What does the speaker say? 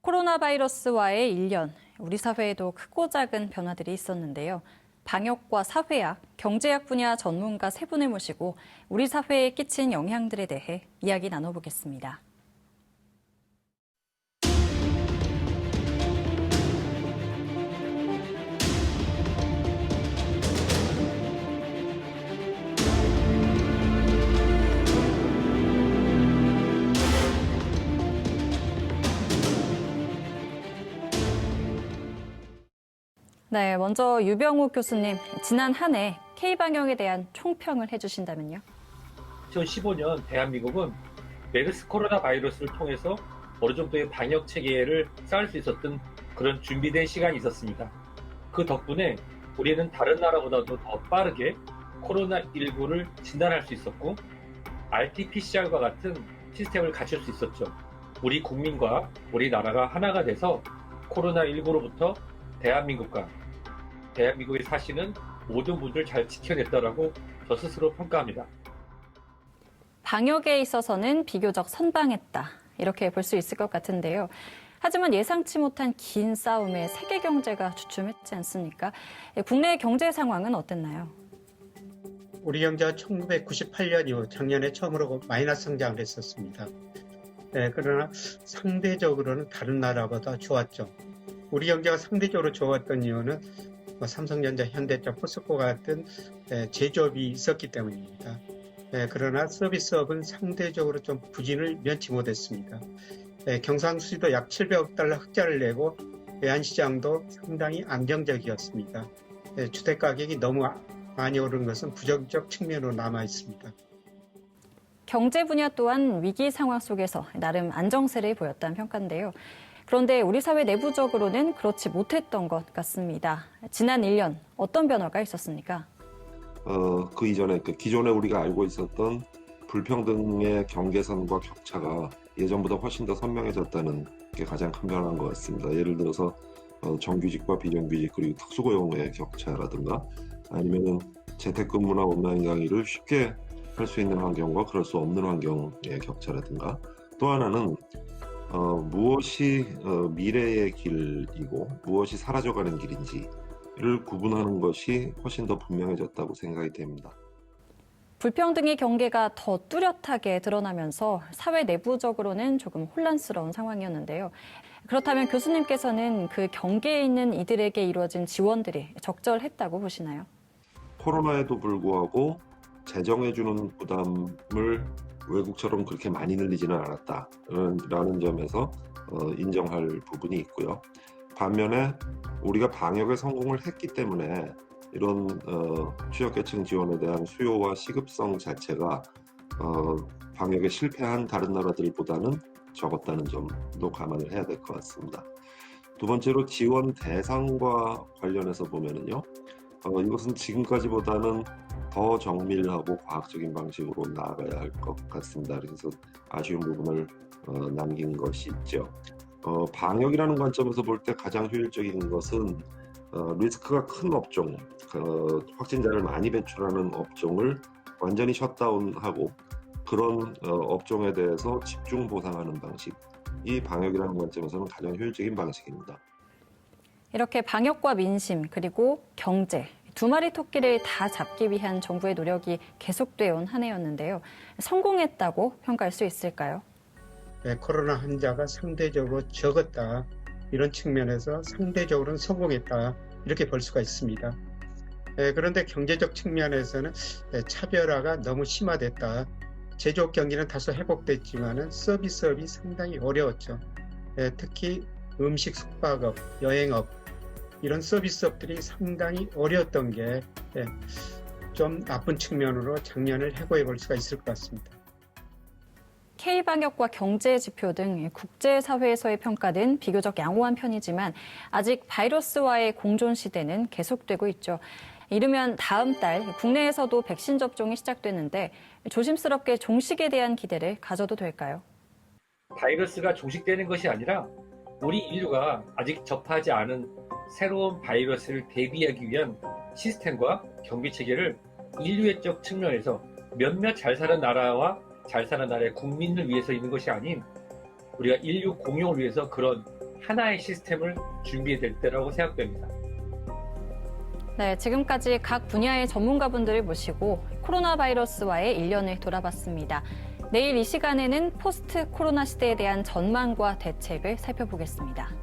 코로나 바이러스와의 1년, 우리 사회에도 크고 작은 변화들이 있었는데요. 방역과 사회학, 경제학 분야 전문가 세 분을 모시고 우리 사회에 끼친 영향들에 대해 이야기 나눠보겠습니다. 네, 먼저 유병욱 교수님, 지난 한 해 K방역에 대한 총평을 해주신다면요. 2015년 대한민국은 메르스 코로나 바이러스를 통해서 어느 정도의 방역 체계를 쌓을 수 있었던 그런 준비된 시간이 있었습니다. 그 덕분에 우리는 다른 나라보다도 더 빠르게 코로나19를 진단할 수 있었고 RT-PCR과 같은 시스템을 갖출 수 있었죠. 우리 국민과 우리나라가 하나가 돼서 코로나19로부터 대한민국에 사시는 모든 분들 잘 지켜냈다라고 저 스스로 평가합니다. 방역에 있어서는 비교적 선방했다, 이렇게 볼 수 있을 것 같은데요. 하지만 예상치 못한 긴 싸움에 세계 경제가 주춤했지 않습니까? 국내 경제 상황은 어땠나요? 우리 경제가 1998년 이후 작년에 처음으로 마이너스 성장을 했었습니다. 그러나 상대적으로는 다른 나라보다 좋았죠. 우리 경제가 상대적으로 좋았던 이유는 삼성전자, 현대차, 포스코 같은 제조업이 있었기 때문입니다. 그러나 서비스업은 상대적으로 좀 부진을 면치 못했습니다. 경상수지도 약 700억 달러 흑자를 내고 외환시장도 상당히 안정적이었습니다. 주택가격이 너무 많이 오른 것은 부정적 측면으로 남아 있습니다. 경제 분야 또한 위기 상황 속에서 나름 안정세를 보였다는 평가인데요. 그런데 우리 사회 내부적으로는 그렇지 못했던 것 같습니다. 지난 1년 어떤 변화가 있었습니까? 그 이전에 기존에 우리가 알고 있었던 불평등의 경계선과 격차가 예전보다 훨씬 더 선명해졌다는 게 가장 큰 변화인 것 같습니다. 예를 들어서 정규직과 비정규직 그리고 특수고용의 격차라든가 아니면 재택근무나 온라인 강의를 쉽게 할 수 있는 환경과 그럴 수 없는 환경의 격차라든가 또 하나는 무엇이 미래의 길이고 무엇이 사라져가는 길인지를 구분하는 것이 훨씬 더 분명해졌다고 생각이 됩니다. 불평등의 경계가 더 뚜렷하게 드러나면서 사회 내부적으로는 조금 혼란스러운 상황이었는데요. 그렇다면 교수님께서는 그 경계에 있는 이들에게 이루어진 지원들이 적절했다고 보시나요? 코로나에도 불구하고 재정해주는 부담을 외국처럼 그렇게 많이 늘리지는 않았다라는 점에서 인정할 부분이 있고요. 반면에 우리가 방역에 성공을 했기 때문에 이런 취약계층 지원에 대한 수요와 시급성 자체가 방역에 실패한 다른 나라들보다는 적었다는 점도 감안을 해야 될 것 같습니다. 두 번째로 지원 대상과 관련해서 보면은요, 이것은 지금까지보다는 더 정밀하고 과학적인 방식으로 나아가야 할 것 같습니다. 그래서 아쉬운 부분을 남긴 것이 있죠. 방역이라는 관점에서 볼 때 가장 효율적인 것은 리스크가 큰 업종, 확진자를 많이 배출하는 업종을 완전히 셧다운하고 그런 업종에 대해서 집중 보상하는 방식이 방역이라는 관점에서는 가장 효율적인 방식입니다. 이렇게 방역과 민심 그리고 경제, 두 마리 토끼를 다 잡기 위한 정부의 노력이 계속되어 온 한 해였는데요. 성공했다고 평가할 수 있을까요? 코로나 환자가 상대적으로 적었다. 이런 측면에서 상대적으로는 성공했다. 이렇게 볼 수가 있습니다. 그런데 경제적 측면에서는 차별화가 너무 심화됐다. 제조업 경기는 다소 회복됐지만 서비스업이 상당히 어려웠죠. 특히 음식, 숙박업, 여행업 이런 서비스업들이 상당히 어려웠던 게 좀 나쁜 측면으로 작년을 해고해 볼 수가 있을 것 같습니다. K방역과 경제 지표 등 국제사회에서의 평가는 비교적 양호한 편이지만 아직 바이러스와의 공존 시대는 계속되고 있죠. 이르면 다음 달 국내에서도 백신 접종이 시작되는데 조심스럽게 종식에 대한 기대를 가져도 될까요? 바이러스가 종식되는 것이 아니라 우리 인류가 아직 접하지 않은 새로운 바이러스를 대비하기 위한 시스템과 경비 체계를 인류애적 측면에서 몇몇 잘 사는 나라와 잘 사는 나라의 국민을 위해서 있는 것이 아닌 우리가 인류 공용을 위해서 그런 하나의 시스템을 준비될 때라고 생각됩니다. 네, 지금까지 각 분야의 전문가분들을 모시고 코로나 바이러스와의 1년을 돌아봤습니다. 내일 이 시간에는 포스트 코로나 시대에 대한 전망과 대책을 살펴보겠습니다.